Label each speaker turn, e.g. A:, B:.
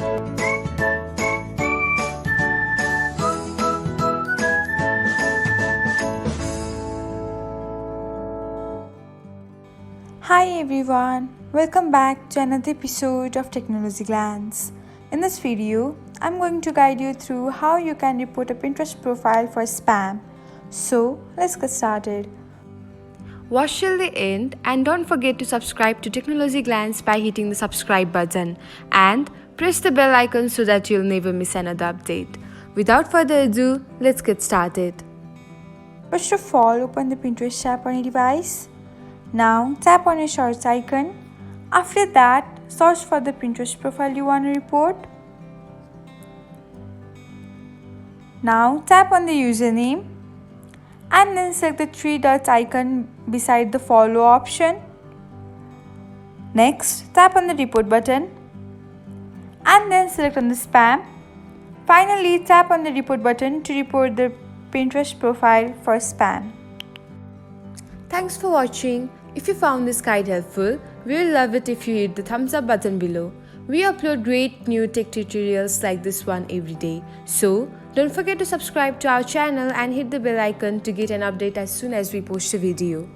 A: Hi everyone, welcome back to another episode of Technologyglance. In this video, I'm going to guide you through how you can report a Pinterest profile for spam. So, let's get started.
B: Watch till the end and don't forget to subscribe to Technologyglance by hitting the subscribe button and press the bell icon so that you'll never miss another update. Without further ado, let's get started.
A: First of all, open the Pinterest app on your device. Now, tap on your search icon. After that, search for the Pinterest profile you want to report. Now, tap on the username and then select the three dots icon beside the follow option. Next, tap on the report button and then select on the spam. Finally, tap on the report button to report the Pinterest profile for spam.
B: Thanks for watching. If you found this guide helpful, we will love it if you hit the thumbs up button below. We upload great new tech tutorials like this one every day. So, don't forget to subscribe to our channel and hit the bell icon to get an update as soon as we post a video.